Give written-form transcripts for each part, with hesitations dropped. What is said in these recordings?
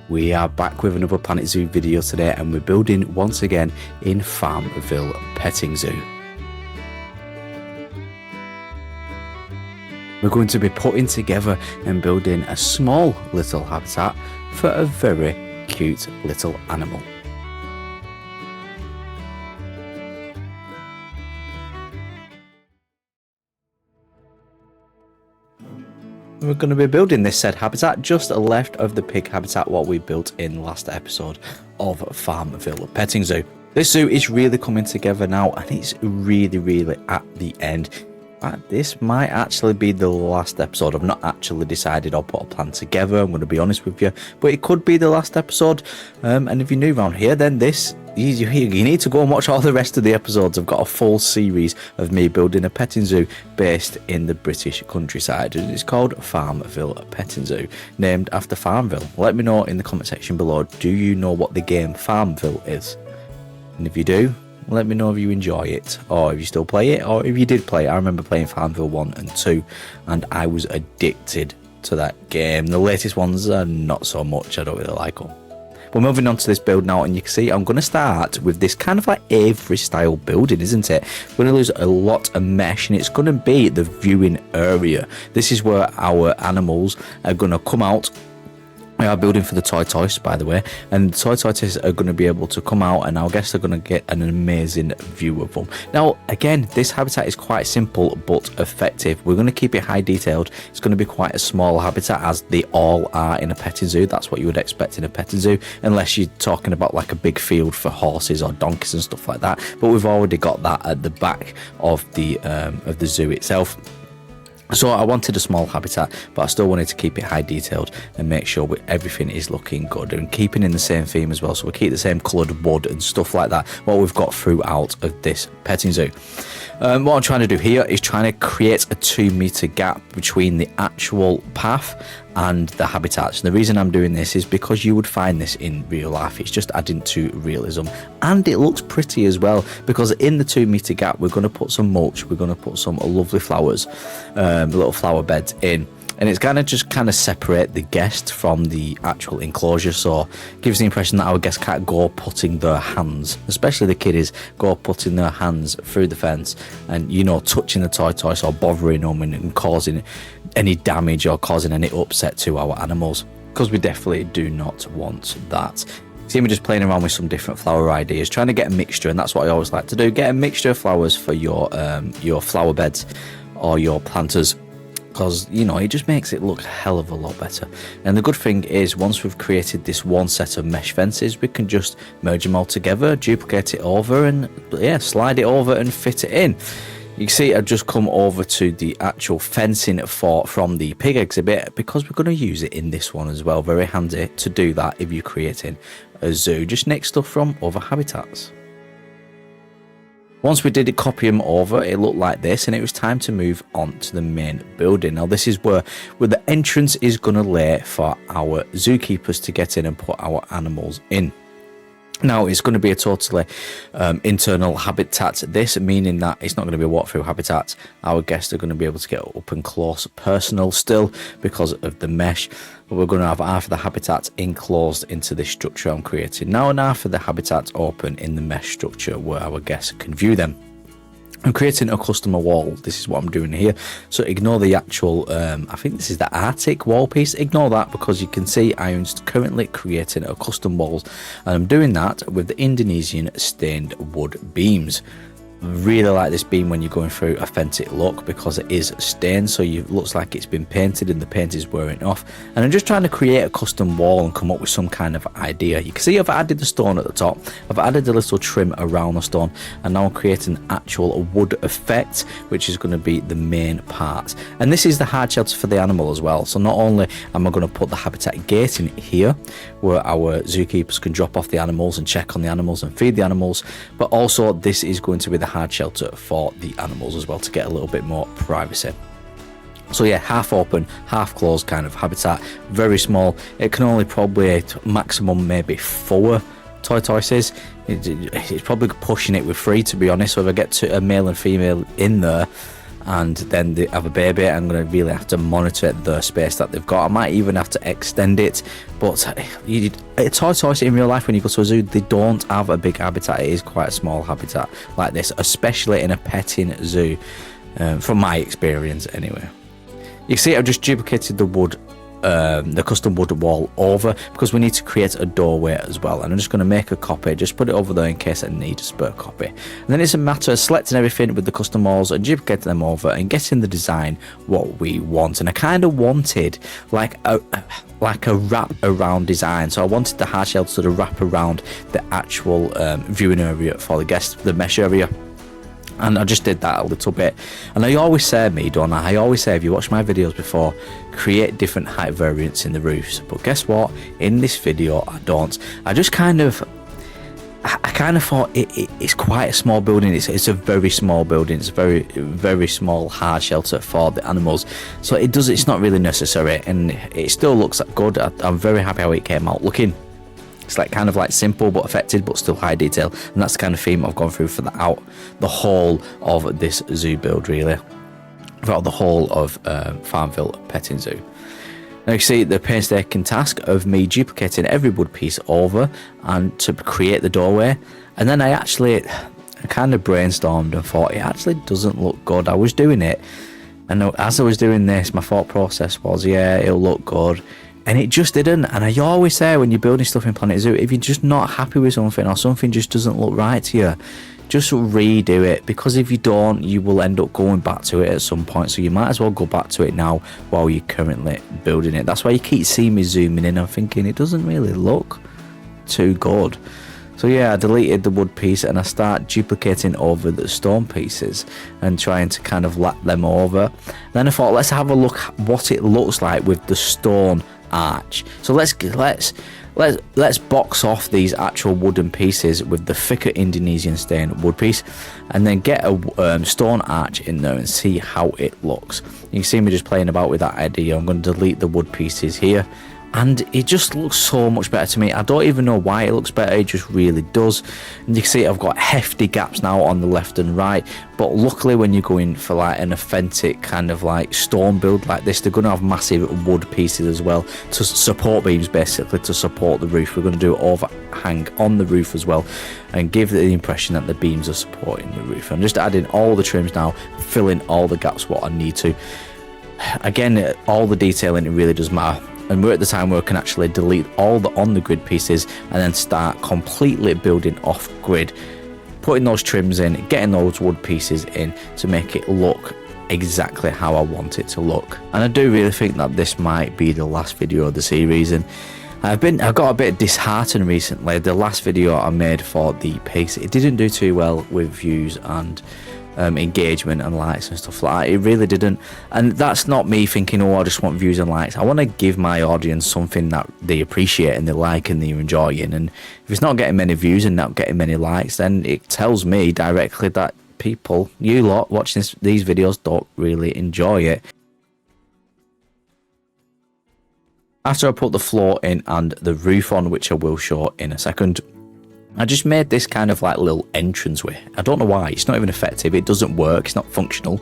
We are back with another Planet Zoo video today, and we're building once again in Farmville Petting Zoo. We're going to be putting together and building a small little habitat for a very cute little animal. We're going to be building this said habitat just left of the pig habitat what we built in last episode of Farmville Petting Zoo. This zoo is really coming together now, and it's really at the end. This might actually be the last episode. I've not actually decided or put a plan together, I'm going to be honest with you, but it could be the last episode. And if you're new around here, then you need to go and watch all the rest of the episodes. I've got a full series of me building a petting zoo based in the British countryside, and it's called Farmville Petting Zoo, named after Farmville. Let me know in the comment section below, do you know what the game Farmville is? And if you do, let me know if you enjoy it, or if you still play it, or if you did play it. I remember playing Farmville 1 and 2, and I was addicted to that game. The latest ones are not so much, I don't really like them. We're moving on to this build now, and you can see I'm going to start with this kind of like Avery style building, isn't it? We're going to use a lot of mesh, and it's going to be the viewing area. This is where our animals are going to come out. We are building for the Tortoise, by the way, and the Tortoises are going to be able to come out, and I guess they're going to get an amazing view of them. Now, again, this habitat is quite simple but effective. We're going to keep it high detailed. It's going to be quite a small habitat, as they all are in a petting zoo. That's what you would expect in a petting zoo, unless you're talking about like a big field for horses or donkeys and stuff like that. But we've already got that at the back of the zoo itself. So I wanted a small habitat, but I still wanted to keep it high detailed and make sure everything is looking good and keeping in the same theme as well. So we keep the same coloured wood and stuff like that, what we've got throughout of this petting zoo. What I'm trying to do here is trying to create a 2-meter gap between the actual path and the habitats. And the reason I'm doing this is because you would find this in real life. It's just adding to realism, and it looks pretty as well, because in the 2-meter gap we're going to put some mulch, we're going to put some lovely flowers, little flower beds in, and it's going to just kind of separate the guest from the actual enclosure, so it gives the impression that our guests can't go putting their hands, especially the kiddies, go putting their hands through the fence and, you know, touching the tortoise or bothering them and causing any damage or causing any upset to our animals, because we definitely do not want that. See me just playing around with some different flower ideas, trying to get a mixture, and that's what I always like to do, get a mixture of flowers for your flower beds or your planters, because, you know, it just makes it look a hell of a lot better. And the good thing is, once we've created this one set of mesh fences, we can just merge them all together, duplicate it over, and yeah, slide it over and fit it in. You can see I've just come over to the actual fencing from the pig exhibit, because we're going to use it in this one as well. Very handy to do that if you're creating a zoo. Just nick stuff from other habitats. Once we did copy them over, it looked like this, and it was time to move on to the main building. Now, this is where the entrance is going to lay for our zookeepers to get in and put our animals in. Now, it's going to be a totally internal habitat, this meaning that it's not going to be a walk-through habitat. Our guests are going to be able to get up and close personal still because of the mesh, but we're going to have half of the habitat enclosed into this structure I'm creating now, and half of the habitat open in the mesh structure where our guests can view them. I'm creating a customer wall. This is what I'm doing here, so ignore the actual I think this is the Arctic wall piece. Ignore that, because you can see I am currently creating a custom walls, and I'm doing that with the Indonesian stained wood beams. Really like this beam when you're going through authentic look, because it is stained, so it looks like it's been painted and the paint is wearing off. And I'm just trying to create a custom wall and come up with some kind of idea. You can see I've added the stone at the top, I've added a little trim around the stone, and now I'm creating an actual wood effect, which is going to be the main part. And this is the hard shelter for the animal as well, so not only am I going to put the habitat gate in here where our zookeepers can drop off the animals and check on the animals and feed the animals, but also this is going to be the hard shelter for the animals as well, to get a little bit more privacy. So yeah, half open, half closed kind of habitat, very small. It can only probably maximum maybe 4 tortoises. It's probably pushing it with 3, to be honest. So if I get to a male and female in there, and then they have a baby. I'm going to really have to monitor the space that they've got. I might even have to extend it, but a tortoise in real life, when you go to a zoo, they don't have a big habitat. It is quite a small habitat like this, especially in a petting zoo, from my experience anyway. You can see I've just duplicated the wood, the custom wood wall over, because we need to create a doorway as well, and I'm just going to make a copy, just put it over there in case I need a spare copy. And then it's a matter of selecting everything with the custom walls and duplicating them over and getting the design what we want. And I kind of wanted like a wrap around design, so I wanted the hard shell to wrap around the actual viewing area for the guests, the mesh area. And I just did that a little bit. And I always say, don't I? I always say, if you watch my videos before, create different height variants in the roofs. But guess what? In this video, I don't. I just kind of thought it's quite a small building. It's a very small building. It's a very small hard shelter for the animals. So it's not really necessary, and it still looks good. I'm very happy how it came out looking. It's like kind of like simple but effective, but still high detail, and that's the kind of theme I've gone through for the whole of this zoo build, really, throughout the whole of Farmville Petting Zoo. Now you see the painstaking task of me duplicating every wood piece over and to create the doorway, and then I kind of brainstormed and thought it actually doesn't look good. I was doing it, and as I was doing this, my thought process was, yeah, it'll look good. And it just didn't. And I always say, when you're building stuff in Planet Zoo, if you're just not happy with something, or something just doesn't look right to you, just redo it, because if you don't, you will end up going back to it at some point. So you might as well go back to it now while you're currently building it. That's why you keep seeing me zooming in and thinking it doesn't really look too good. So yeah, I deleted the wood piece and I start duplicating over the stone pieces and trying to kind of lap them over. Then I thought, let's have a look what it looks like with the stone arch. So let's box off these actual wooden pieces with the thicker Indonesian stain wood piece, and then get a stone arch in there and see how it looks. You can see me just playing about with that idea. I'm going to delete the wood pieces here, and it just looks so much better to me. I don't even know why it looks better, it just really does. And you can see I've got hefty gaps now on the left and right, but luckily when you're going for like an authentic kind of like stone build like this, they're going to have massive wood pieces as well to support beams, basically to support the roof. We're going to do overhang on the roof as well and give the impression that the beams are supporting the roof. I'm just adding all the trims now, filling all the gaps what I need to. Again, all the detailing, it really does matter. And we're at the time where I can actually delete all the on the grid pieces and then start completely building off grid, putting those trims in, getting those wood pieces in to make it look exactly how I want it to look. And I do really think that this might be the last video of the series, and I've got a bit disheartened recently. The last video I made for the piece, it didn't do too well with views and engagement and likes and stuff like that. It really didn't, and that's not me thinking, oh, I just want views and likes. I want to give my audience something that they appreciate and they like and they're enjoying. And if it's not getting many views and not getting many likes, then it tells me directly that people, you lot watching these videos, don't really enjoy it. After I put the floor in and the roof on, which I will show in a second, I just made this kind of like little entranceway. I don't know why, it's not even effective, it doesn't work, it's not functional.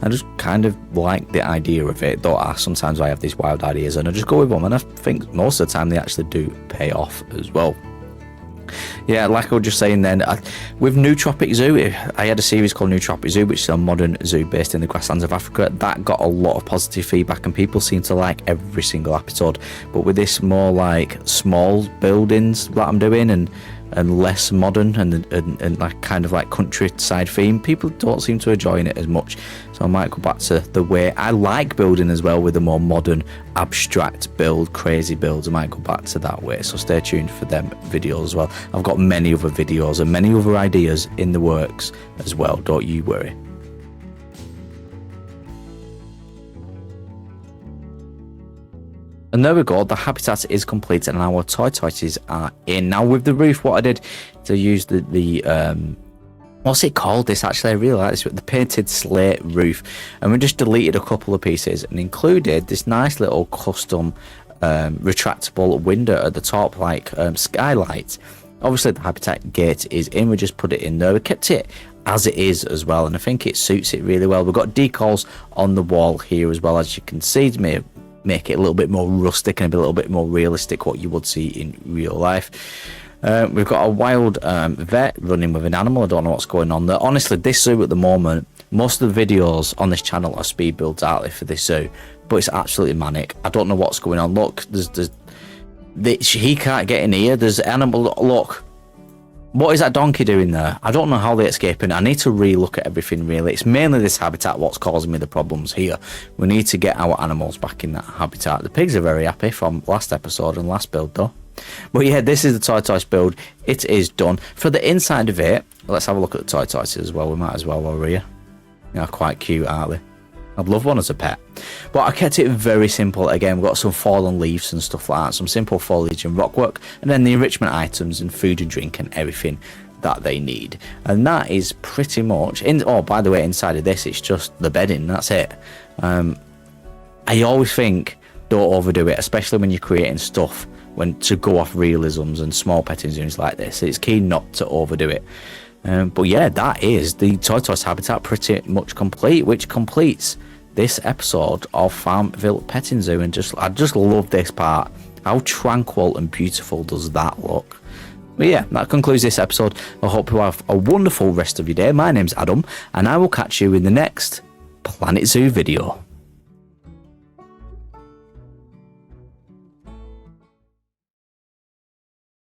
I just kind of like the idea of it, though sometimes I have these wild ideas and I just go with them, and I think most of the time they actually do pay off as well. Yeah, like I was just saying then, with New Tropic Zoo, I had a series called New Tropic Zoo, which is a modern zoo based in the grasslands of Africa. That got a lot of positive feedback and people seem to like every single episode. But with this more like small buildings that I'm doing and less modern and like kind of like countryside theme, people don't seem to enjoying it as much. So I might go back to the way I like building as well, with a more modern abstract build, crazy builds. I might go back to that way, so stay tuned for them videos as well. I've got many other videos and many other ideas in the works as well, don't you worry. And there we go, the habitat is complete and our tortoises are in. Now with the roof, what I did to use the what's it called this actually, I really like this, the painted slate roof, and we just deleted a couple of pieces and included this nice little custom retractable window at the top, like skylight. Obviously the habitat gate is in, we just put it in there. We kept it as it is as well, and I think it suits it really well. We've got decals on the wall here as well, as you can see, to make it a little bit more rustic and a little bit more realistic, what you would see in real life. We've got a wild vet running with an animal. I don't know what's going on there. Honestly, this zoo at the moment, most of the videos on this channel are speed builds out for this zoo, but it's absolutely manic. I don't know what's going on. Look, he can't get in here. There's animal. Look, what is that donkey doing there? I don't know how they're escaping. I need to re-look at everything, really. It's mainly this habitat what's causing me the problems here. We need to get our animals back in that habitat. The pigs are very happy from last episode and last build though. But yeah, this is the Tortoise build. It is done. For the inside of it, let's have a look at the Tortoises as well. We might as well while we're here. They're quite cute, aren't they? I'd love one as a pet. But I kept it very simple. Again, we've got some fallen leaves and stuff like that, some simple foliage and rockwork, and then the enrichment items and food and drink and everything that they need. And that is pretty much oh, by the way, inside of this, it's just the bedding. That's it. I always think don't overdo it, especially when you're creating stuff to go off realisms and small petting zoos like this. It's key not to overdo it. But yeah, that is the Tortoise habitat pretty much complete, which completes this episode of Farmville Petting Zoo. And I just love this part. How tranquil and beautiful does that look? But yeah, that concludes this episode. I hope you have a wonderful rest of your day. My name's Adam, and I will catch you in the next Planet Zoo video.